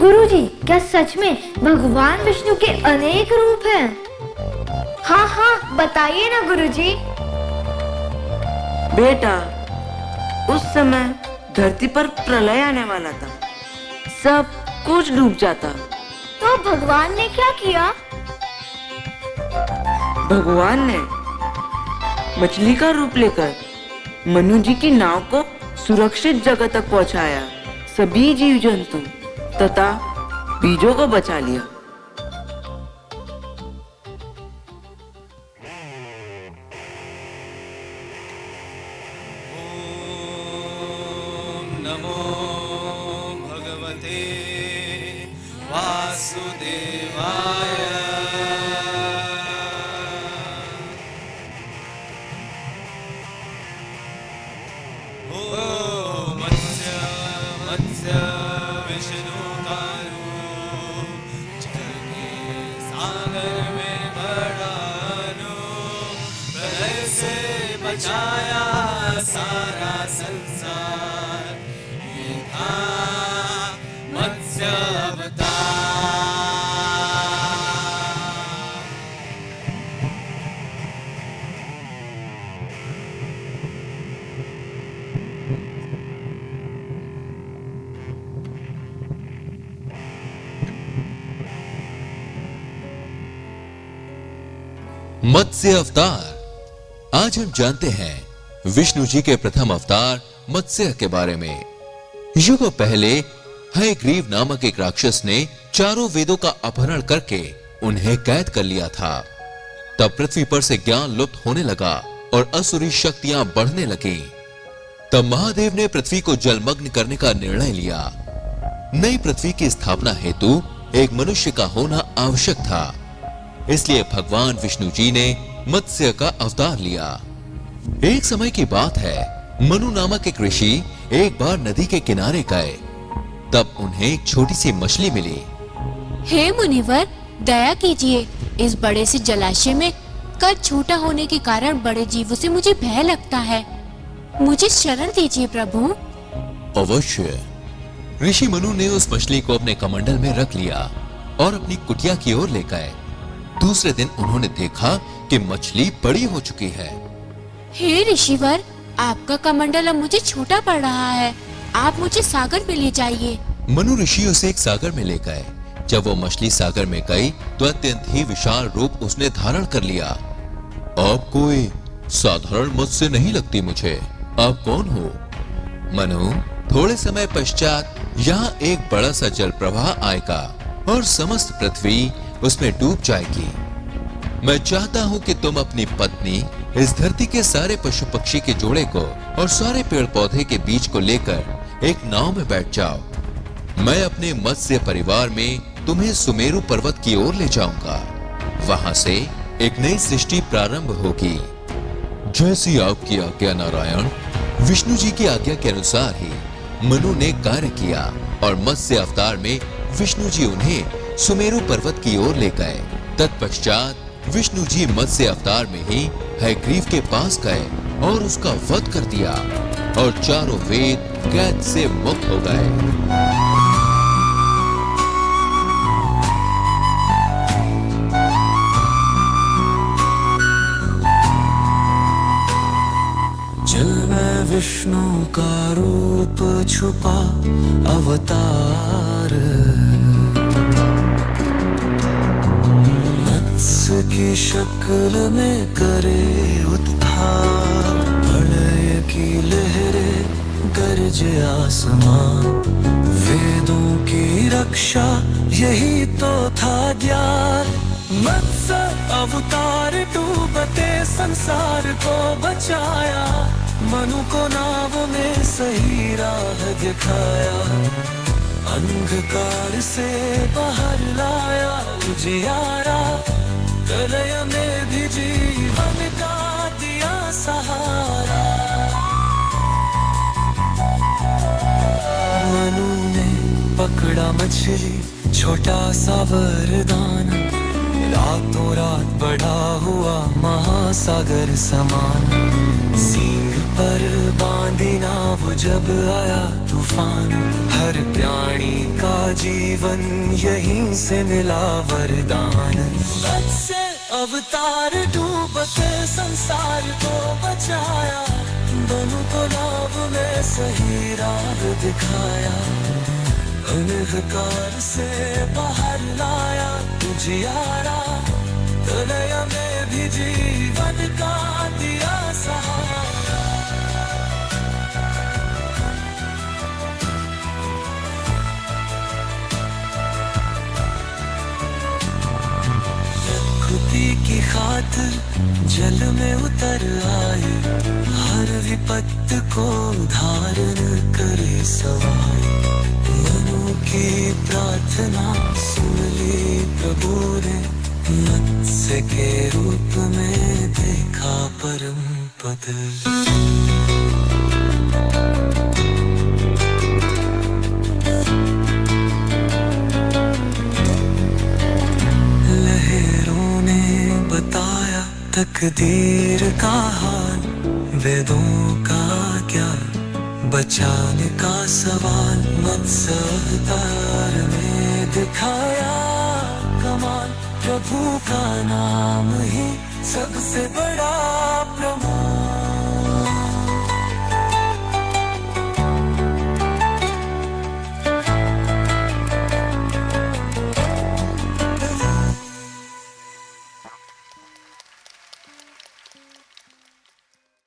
गुरुजी, क्या सच में भगवान विष्णु के अनेक रूप हैं? हाँ हाँ, बताइए ना गुरुजी। बेटा, उस समय धरती पर प्रलय आने वाला था, सब कुछ डूब जाता। तो भगवान ने क्या किया? भगवान ने मछली का रूप लेकर मनु जी की नाव को सुरक्षित जगह तक पहुंचाया, सभी जीव जंतु तथा बीजों को बचा लिया। ओम नमो भगवते वासुदेवाय। बचाया सारा संसार, ये था मत्स्य अवतार। मत्स्य अवतार। आज हम जानते हैं विष्णु जी के प्रथम अवतार मत्स्य के बारे में। युगों पहले हयग्रीव नामक एक राक्षस ने चारों वेदों का अपहरण करके उन्हें कैद कर लिया था। तब पृथ्वी पर से ज्ञान लुप्त होने लगा और असुरी शक्तियां बढ़ने लगी। तब महादेव ने पृथ्वी को जलमग्न करने का निर्णय लिया। नई पृथ्वी की स्थापना हेतु एक मनुष्य का होना आवश्यक था, इसलिए भगवान विष्णु जी ने मत्स्य का अवतार लिया। एक समय की बात है, मनु नामक एक ऋषि एक बार नदी के किनारे गए। तब उन्हें एक छोटी सी मछली मिली। हे मुनिवर, दया कीजिए, इस बड़े से जलाशय में कद छोटा होने के कारण बड़े जीवों से मुझे भय लगता है। मुझे शरण दीजिए प्रभु। अवश्य। ऋषि मनु ने उस मछली को अपने कमंडल में रख लिया और अपनी कुटिया की ओर ले गए। दूसरे दिन उन्होंने देखा कि मछली बड़ी हो चुकी है। हे ऋषिवर, आपका कमंडल अब मुझे छोटा पड़ रहा है, आप मुझे सागर में ले जाइए। मनु ऋषि उसे एक सागर में ले गए। जब वो मछली सागर में गई तो अत्यंत ही विशाल रूप उसने धारण कर लिया। आप कोई साधारण मत्स्य नहीं लगती मुझे, आप कौन हो? मनु, थोड़े समय पश्चात यहाँ एक बड़ा सा जल प्रवाह आएगा और समस्त पृथ्वी उसमें डूब जाएगी। मैं चाहता हूँ कि तुम अपनी पत्नी, इस धरती के सारे पशु पक्षी के जोड़े को और सारे पेड़ पौधे के बीज को लेकर एक नाव में बैठ जाओ। मैं अपने मत्स्य परिवार में तुम्हें सुमेरु पर्वत की ओर ले जाऊंगा। वहां से एक नई सृष्टि प्रारंभ होगी। जैसी आपकी आज्ञा नारायण। विष्णु जी की आज्ञा के अनुसार ही मनु ने कार्य किया और मत्स्य अवतार में विष्णु जी उन्हें सुमेरु पर्वत की ओर ले गए। तत्पश्चात विष्णु जी मत्स्य अवतार में ही हयग्रीव के पास गए और उसका वध कर दिया और चारों वेद कैद से मुक्त हो गए। जल में विष्णु का रूप छुपा अवतार, मत्स्य की शक्ल में करे उद्धार। प्रलय की लहरें गरजे आसमान, वेदों की रक्षा यही तो था ज्ञान। मत्स्य अवतार डूबते संसार को बचाया, मनु को नाव में सही राह दिखाया। अंधकार से बाहर लाया उजियारा, प्रलय में भी जीवन का दिया सहारा। मनु ने पकड़ा मछली, छोटा सा वरदान, रातों रात बढ़ा हुआ महासागर समान। सींग पर बांधी नाव जब आया तूफान, हर प्राणी का जीवन यहीं से मिला वरदान। मत्स्य अवतार डूबते संसार को बचाया, दोनों को नाव में सही राह दिखाया। अंधकार से बाहर लाया उजियारा, प्रलय में भी जीवन का दिया सहारा। खुदी की खातिर जल में उतर आए, हर विपत्ति को धारण करे सवार। मनु की प्रार्थना सुन ली प्रभु ने, मत्स्य के रूप में देखा परम पद। लहरों ने बताया तकदीर का हाल, वेदों का ज्ञान बचाने का सवाल। मत्स्य अवतार में दिखाया कमाल, प्रभु का नाम ही सबसे बड़ा प्रमाण।